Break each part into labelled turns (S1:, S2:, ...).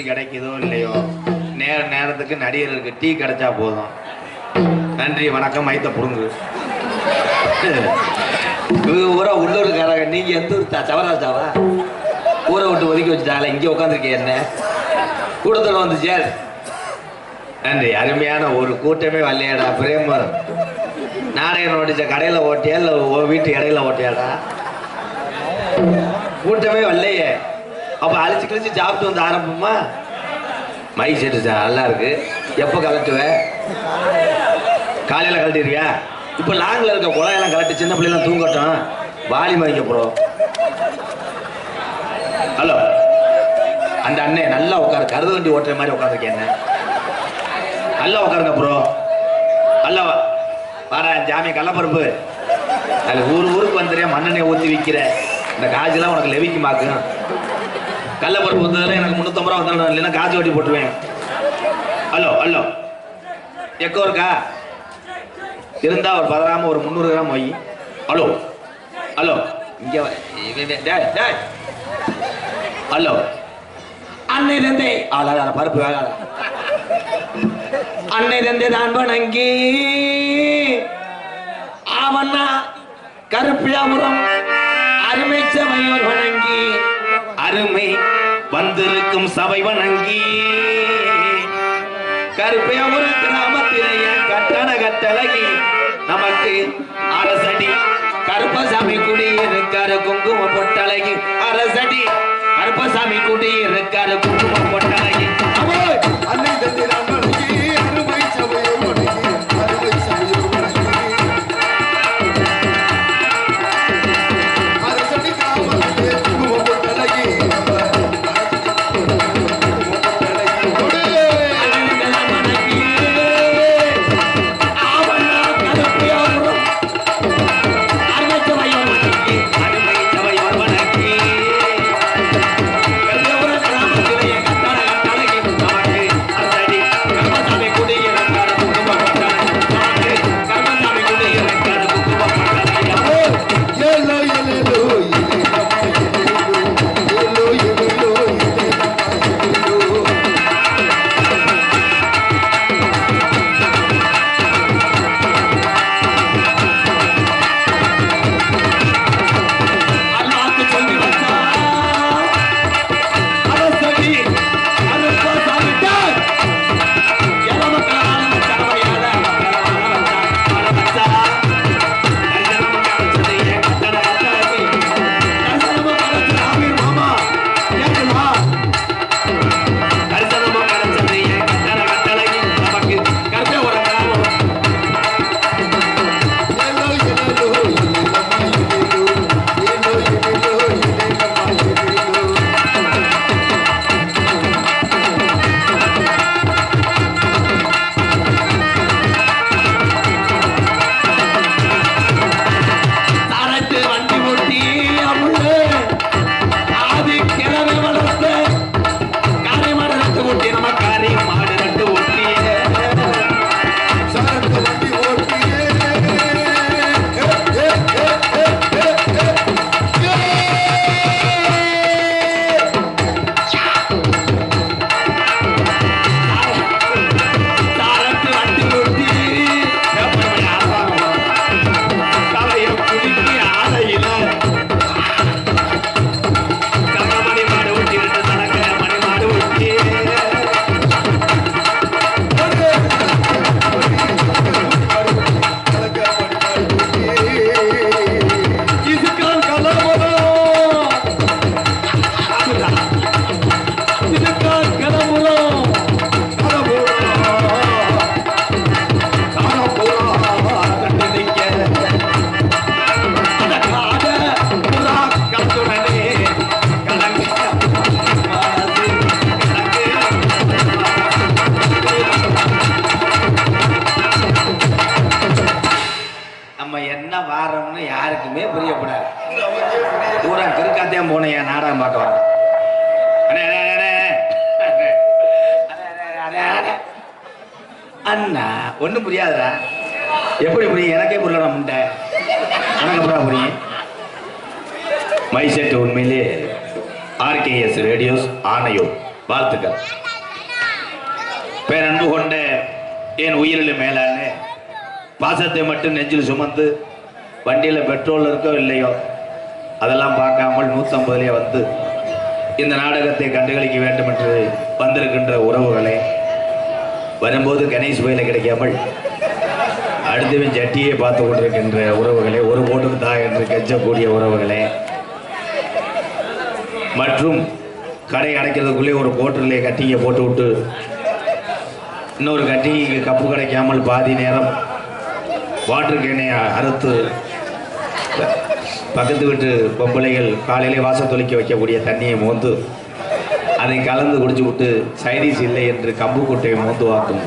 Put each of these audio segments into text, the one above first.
S1: கிடைக்குதோ இல்லையோ நேரத்துக்கு நடிகர்களுக்கு டீ கிடைச்சா போதும். நன்றி வணக்கம். மைத்த புடுங்கு ஊரா உள்ளூருக்காரங்க. நீங்க எந்த ஊர்? சவராஜாவா? ஊரை விட்டு ஒதுக்கி வச்சுட்டாங்களே, இங்கே உட்காந்துருக்கேன். என்ன கூட்டத்தில் வந்து சேர். நன்றி. அருமையான ஒரு கூட்டமே வரலையாடா பிரேம். நாடகம் நோட்டிச்ச கடையில் ஓட்டியா இல்லை வீட்டு இடையில ஓட்டியாடா? கூட்டமே வரலையே. அப்போ அழிச்சு கழிச்சு சாப்பிட்டு வந்து ஆரம்பமா? மை செட்டு நல்லா இருக்கு. எப்போ கலட்டுவேன்? காலையில் கலட்டிடுவியா? இப்போ லாங்கில் இருக்க குழாயெல்லாம் கலட்டி சின்ன பிள்ளைலாம் தூங்கட்டும். வாலிமா வைக்க போகிறோம். ஹலோ, அந்த அண்ணே நல்லா உட்காரு. கருது வண்டி ஓட்டுற மாதிரி உட்காந்துருக்கேன். என்ன நல்லா உட்காருங்க ப்ரோ. நல்லா வாடா ஜாமிய கள்ளப்பருப்பு. அது ஊருக்கு வந்துடுறேன். மண்ணெண்ணெய் ஊற்றி விற்கிற இந்த காஜெல்லாம் உனக்கு லெவிக்கு மாக்கும். கள்ளப்பருப்பு வந்ததில் எனக்கு 350 ரூபா வந்தாலும் இல்லைன்னா காஜு வட்டி போட்டுருவேன். ஹலோ ஹலோ, எக்கோ இருக்கா? இருந்தா ஒரு பதறாம ஒரு 300 கிராம் வை. ஹலோ ஹலோ, இங்கே ஹலோ. அன்னை தந்தை ஆளாத பருப்பு வேலை. அன்னை தந்தை தான் வணங்கி ஆவண்ணா கருப்பியாபுரம் அருமை சபையோர் வணங்கி அருமை வந்திருக்கும் சபை வணங்கி கருப்பியாபுரம் கிராமத்திலேயே கட்டண கட்டழகி நமக்கு அரசடி கருப்பசாமி குடியிருக்காரு குங்கும பொட்டழகி. அரசடி கருப்பசாமி குடியிருக்காரு குங்கும பொட்டழகி. அன்னை தந்தை அருமை சபையோர் வணங்கி அருமை சபையோர் வணங்கி அரசடி கிராமத்திலே குங்கும பொட்டழகி. கருப்பியாபுரம் வாங்க. அண்ணா ஒன்றும் புரியாதுடா. எப்படி புரியும்? எனக்கே புரியல முண்டை. எனக்கு அப்புறம் புரியும். மைசெட் உண்மையிலே RKS ரேடியோஸ் ஆணையம் வாழ்த்துக்கள். பேரன்பு கொண்ட என் உயிரிலும் மேலான பாசத்தை மட்டும் நெஞ்சில் சுமந்து வண்டியில் பெட்ரோல் இருக்கோ இல்லையோ அதெல்லாம் பார்க்காமல் 150 வந்து இந்த நாடகத்தை கண்டுகளிக்க வேண்டும் என்று வந்திருக்கின்ற உறவுகளே, வரும்போது கணேஷ் பயில கிடைக்காமல் அடுத்தவன் ஜட்டியை பார்த்து கொண்டிருக்கின்ற உறவுகளே, ஒரு கோட்டுக்கு தான் என்று கெஞ்சக்கூடிய உறவுகளே, மற்றும் கடை அடைக்கிறதுக்குள்ளே ஒரு கோட்டிலே கட்டியை போட்டு விட்டு இன்னொரு கட்டிக்கு கப்பு கிடைக்காமல் பாதி நேரம் வாட்டர் கேனை அறுத்து பக்கத்து வீட்டு பொம்பளைகள் காலையிலே வாசல் தொலைக்க வைக்கக்கூடிய தண்ணியை மோந்து அதை கலந்து குடிச்சு விட்டு சைடிஸ் இல்லை என்று கம்பு கொட்டையை மோந்து வாக்கும்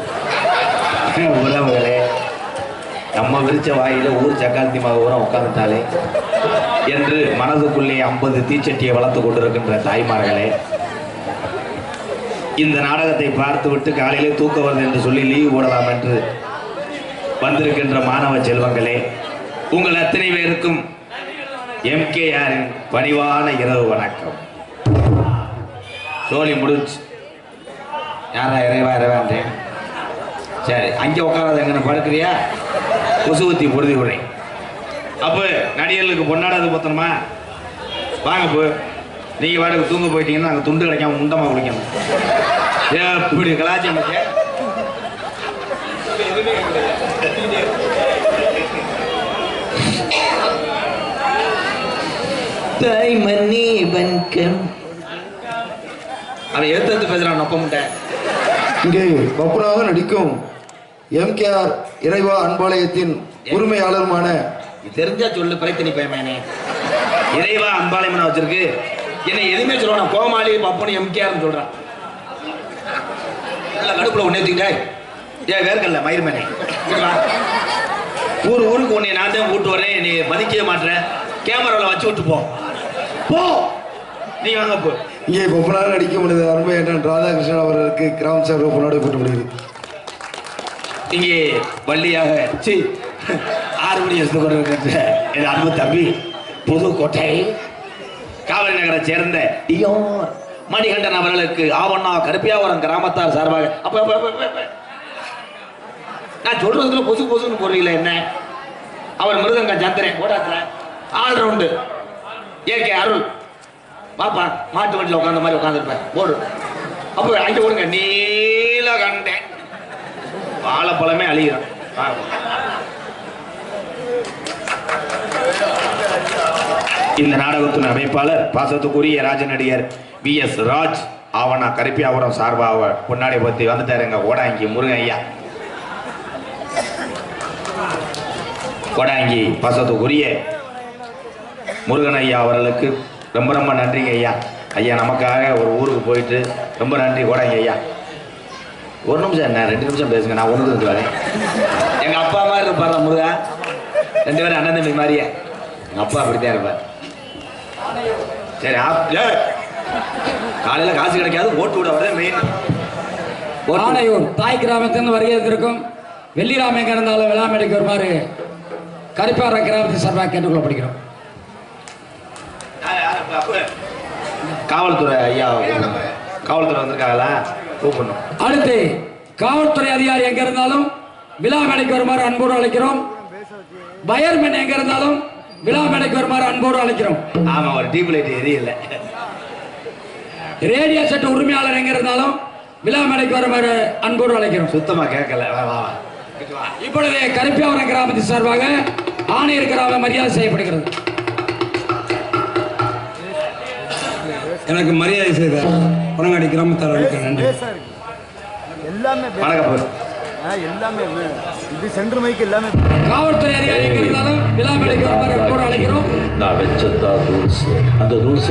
S1: உறவுகளே, நம்ம விரிச்ச வாயில ஊர் சக்காத்தி மாவுரம் உட்கார்ந்துட்டாலே என்று மனதுக்குள்ளே 50 தீச்சட்டியை வளர்த்து கொண்டிருக்கின்ற தாய்மார்களே, இந்த நாடகத்தை பார்த்து விட்டு காலையிலே தூக்க வருது என்று சொல்லி லீவ் போடலாம் என்று வந்திருக்கின்ற மாணவ செல்வங்களே, உங்கள் அத்தனை பேருக்கும் MKRின் பணிவான இரவு வணக்கம். சோழி முடிச்சு யாரா இறைவா இறைவான்றேன். சரி, அங்கே உட்காராத எங்கன்னு படுக்கிறியா? கொசு ஊத்தி பொருதி விடுறேன். அப்போ நடிகர்களுக்கு பொன்னாடாது பத்தணுமா? வாங்க போ. நீங்க வாடகை தூங்க போயிட்டீங்கன்னா அங்கே துண்டு கிடைக்காம முண்டமா குடிக்கணும். இப்படி கலாச்சாரம் தாய் மன்னி வன்கம் அதை எடுத்து பேசுறான் நொப்ப முட்டை.
S2: இங்கே பப்புராக நடிக்கும் MKR இறைவா அன்பாலயத்தின் உரிமையாளருமான
S1: தெரிஞ்சா சொல்லு பிரச்சனை பயமேனே. இறைவா அன்பாலயம் வச்சிருக்கு. என்னை எதுவுமே சொல்லுவான் கோமாளி பப்புன்னு MKRன்னு சொல்றான். கடுப்புல ஒன்னே தூக்கிட்டா ஏன் வேர்க்கல்ல மயிர்மேனே. ஊருக்கு உன்னை நான் தான் கூட்டு வரேன். நீ மதிக்கவே மாட்டேன். கேமராவில் வச்சு விட்டு போ போ. நீ வாங்க போ.
S2: இங்கே பப்புராக நடிக்க முடியாது அருமை என்ற ராதாகிருஷ்ணன் அவர்களுக்கு கிராம சார்பு பொன்னாடை போட்டு
S1: இங்கே வள்ளியாக 6 மணி கொண்டிருக்கின்ற என் அன்பு தம்பி புதுக்கோட்டை காவிரி நகரை சேர்ந்த மணிகண்டன் அவர்களுக்கு ஆவண்ணா கருப்பியாவரம் கிராமத்தார் சார்பாக நான் சொல்றதுல பொசு பொசுன்னு போறீங்களா என்ன? அவர் மிருதங்க சந்திரன் ஓடாத்துல ஆல் ரவுண்டு ஏகே அருள் பாப்பா மாட்டு வண்டியில் உட்காந்த மாதிரி உட்காந்துருப்பேன் ஓடு. அப்போ அங்கே ஓடுங்க நீல கண்டேன் வாழைப்பழமே அழிகிறான். இந்த நாடகத்தின் அமைப்பாளர் பாசத்துக்குரிய ராஜ நடிகர் VS ராஜ் ஆவணா கருப்பியாவரம் சார்பாக பொன்னாடை பத்தி வந்துட்டாருங்க. ஓடாங்கி முருகன் ஐயா, கோடாங்கி பாசத்துக்குரிய முருகன் ஐயா அவர்களுக்கு ரொம்ப ரொம்ப நன்றிங்க ஐயா. ஐயா நமக்காக ஒரு ஊருக்கு போயிட்டு ரொம்ப நன்றி கோடாங்கி ஐயா. ஒரு நிமிஷம் என்ன 2 நிமிஷம் பேசுங்க. நான் ஒன்று இருந்து வரேன். எங்க அப்பா மாதிரி இருப்பார் முருகா. 2 பேரும் அண்ணன் தம்பி மாதிரியே. எங்க அப்பா அப்படித்தான் இருப்பார். சரி, காலையில காசு கிடைக்காது ஓட்டு விட வரதே மெயின்.
S3: ஆணையூர் தாய் கிராமத்திலிருந்து வருகிறதற்கும் வெள்ளிராம எங்க இருந்தாலும் விழாமேடைக்கு வருமாறு கருப்பார கிராமத்தின் சார்பாக கேட்டுக்கொள்ளப்படுகிறோம்.
S1: காவல்துறை ஐயா காவல்துறை வந்திருக்காங்களா? கூப்பிடணும்.
S3: அடுத்து காவல்துறை அதிகாரி எங்க இருந்தாலும் விழா மேடைக்கு வருமாறு அன்போடு அழைக்கிறோம். பயர்மேன் எங்க இருந்தாலும் விழா மேடைக்கு வருமாறு அன்போடு அழைக்கிறோம்.
S1: ஆமா, ஒரு டியூப் லைட் எரியல.
S3: ரேடியோ செட் உரிமையாளர் எங்க இருந்தாலும் விழா மேடைக்கு வருமாறு அன்போடு அழைக்கிறோம்.
S1: சுத்தமா கேட்கல.
S3: இப்பொழுது கருப்பியாவரம் கிராமத்தின் சார்பாக ஆணையர் கிராம மரியாதை செய்யப்படுகிறது.
S4: எனக்கு மரியாதை செய்த பனங்காடி கிராமத்தார்களுக்கு நன்றி.
S3: காவல்துறை அதிகாரி இருந்தாலும் விழா மேடைக்கு வருமாறு அழைக்கிறோம்.
S5: நான் வச்சதா ரூல்ஸ். அந்த ரூல்ஸ்